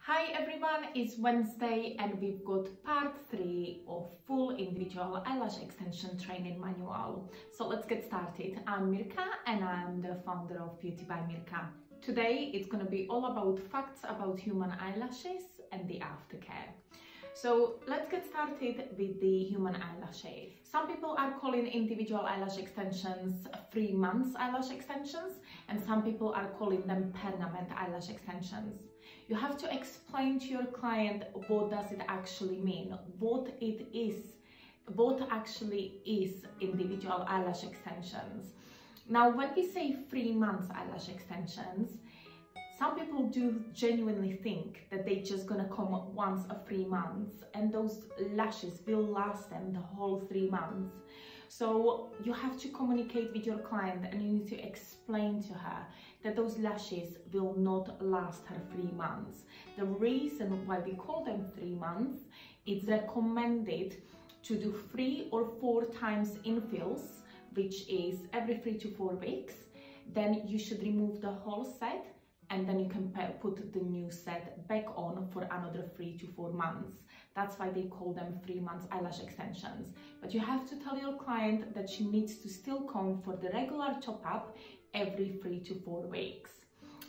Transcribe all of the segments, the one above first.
Hi everyone, it's Wednesday and we've got part 3 of full individual eyelash extension training manual. So let's get started. I'm Mirka and I'm the founder of Beauty by Mirka. Today it's going to be all about facts about human eyelashes and the aftercare. So let's get started with the human eyelashes. Some people are calling individual eyelash extensions 3 months eyelash extensions, and some people are calling them permanent eyelash extensions. You have to explain to your client what does it actually mean, what actually is individual eyelash extensions. Now, when we say 3 months eyelash extensions, some people do genuinely think that they're just gonna come once a 3 months and those lashes will last them the whole 3 months. So you have to communicate with your client and you need to explain to her that those lashes will not last her 3 months. The reason why we call them 3 months, it's recommended to do 3 or 4 times infills, which is every 3 to 4 weeks. Then you should remove the whole set and then you can put the new set back on for another 3 to 4 months. That's why they call them 3 months eyelash extensions. But you have to tell your client that she needs to still come for the regular top-up every 3 to 4 weeks.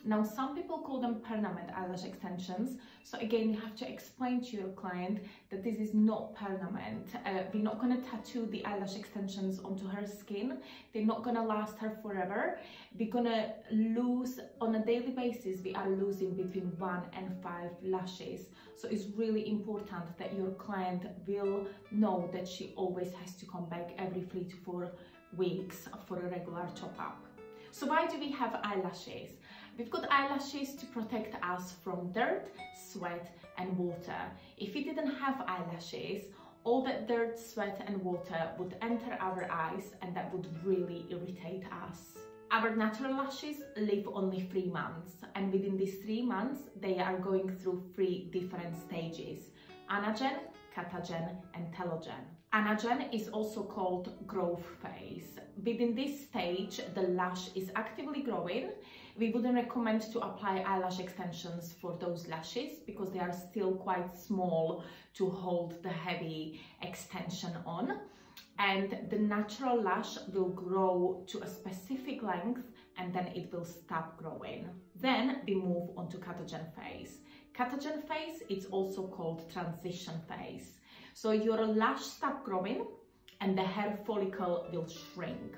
Now, some people call them permanent eyelash extensions. So again, you have to explain to your client that this is not permanent. We're not going to tattoo the eyelash extensions onto her skin. They're not going to last her forever. We're going to lose, on a daily basis, we are losing between 1 and 5 lashes. So it's really important that your client will know that she always has to come back every 3 to 4 weeks for a regular top-up. So why do we have eyelashes? We've got eyelashes to protect us from dirt, sweat and water. If we didn't have eyelashes, all that dirt, sweat and water would enter our eyes and that would really irritate us. Our natural lashes live only 3 months, and within these 3 months they are going through 3 different stages: anagen, catagen and telogen. Anagen is also called growth phase. Within this stage, the lash is actively growing. We wouldn't recommend to apply eyelash extensions for those lashes because they are still quite small to hold the heavy extension on. And the natural lash will grow to a specific length and then it will stop growing. Then we move on to catagen phase. Catagen phase is also called transition phase. So your lash stops growing and the hair follicle will shrink.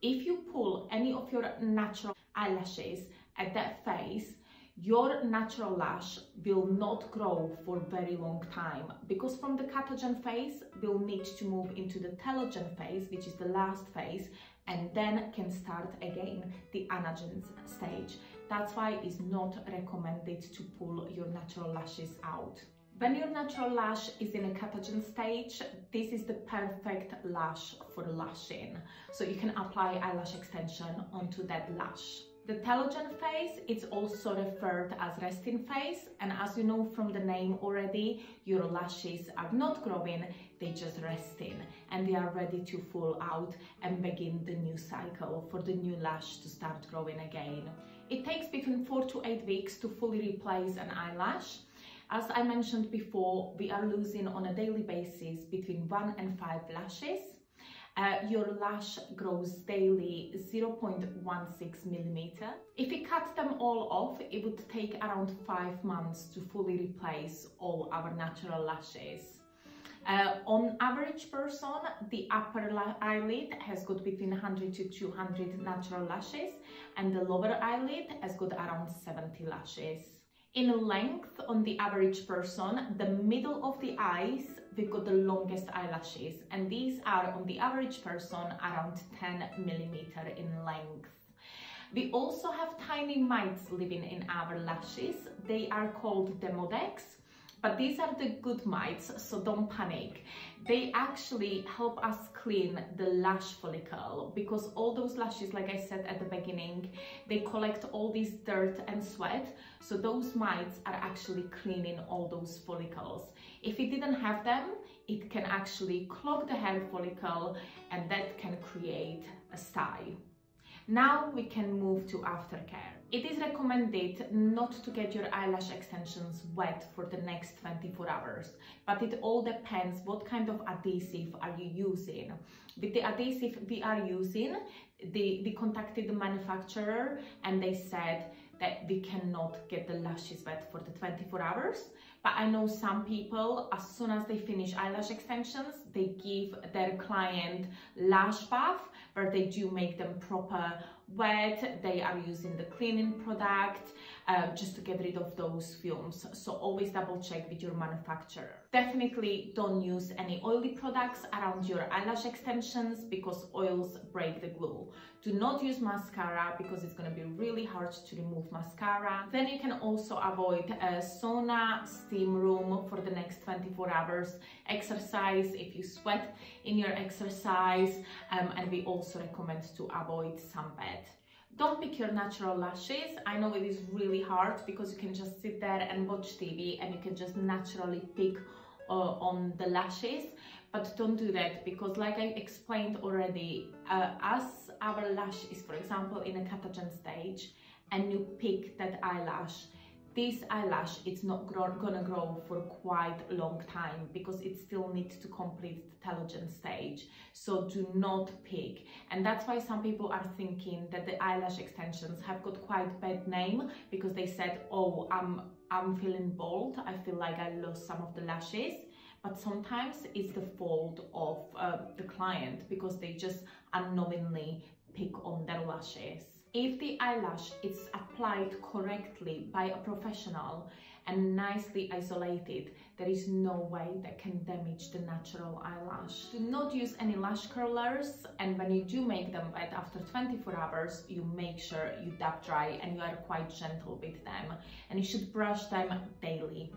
If you pull any of your natural eyelashes at that phase, your natural lash will not grow for a very long time, because from the catagen phase, we'll need to move into the telogen phase, which is the last phase, and then can start again the anagen stage. That's why it's not recommended to pull your natural lashes out. When your natural lash is in a catagen stage, this is the perfect lash for lashing. So you can apply eyelash extension onto that lash. The telogen phase is also referred as resting phase, and as you know from the name already, your lashes are not growing, they're just resting and they are ready to fall out and begin the new cycle for the new lash to start growing again. It takes between 4 to 8 weeks to fully replace an eyelash. As I mentioned before, we are losing on a daily basis between 1 and 5 lashes. Your lash grows daily 0.16 millimeter. If we cut them all off, it would take around 5 months to fully replace all our natural lashes. On average person, the upper eyelid has got between 100 to 200 natural lashes and the lower eyelid has got around 70 lashes. In length, on the average person, the middle of the eyes, we've got the longest eyelashes, and these are on the average person around 10 millimeter in length. We also have tiny mites living in our lashes. They are called demodex, but these are the good mites, so don't panic. They actually help us clean the lash follicle, because all those lashes, like I said at the beginning, they collect all this dirt and sweat, so those mites are actually cleaning all those follicles. If we didn't have them, it can actually clog the hair follicle and that can create a sty. Now we can move to aftercare. It is recommended not to get your eyelash extensions wet for the next 24 hours, but it all depends what kind of adhesive are you using. With the adhesive we are using, we contacted the manufacturer and they said that we cannot get the lashes wet for the 24 hours. But I know some people, as soon as they finish eyelash extensions, they give their client lash bath where they do make them proper wet. They are using the cleaning product just to get rid of those fumes. So always double check with your manufacturer. Definitely don't use any oily products around your eyelash extensions because oils break the glue. Do not use mascara because it's going to be really hard to remove mascara. Then you can also avoid a sauna, steam room for the next 24 hours. Exercise if you sweat in your exercise, and we also recommend to avoid sunbed. Don't pick your natural lashes. I know it is really hard because you can just sit there and watch TV and you can just naturally pick on the lashes, but don't do that because, like I explained already, as our lash is, for example, in a catagen stage and you pick that eyelash, this eyelash it's not gonna grow for quite a long time because it still needs to complete the telogen stage. So do not pick, and that's why some people are thinking that the eyelash extensions have got quite bad name because they said, oh, I'm feeling bald, I feel like I lost some of the lashes. But sometimes it's the fault of the client because they just unknowingly pick on their lashes. If the eyelash is applied correctly by a professional and nicely isolated, there is no way that can damage the natural eyelash. Do not use any lash curlers, and when you do make them wet after 24 hours, you make sure you dab dry and you are quite gentle with them, and you should brush them daily.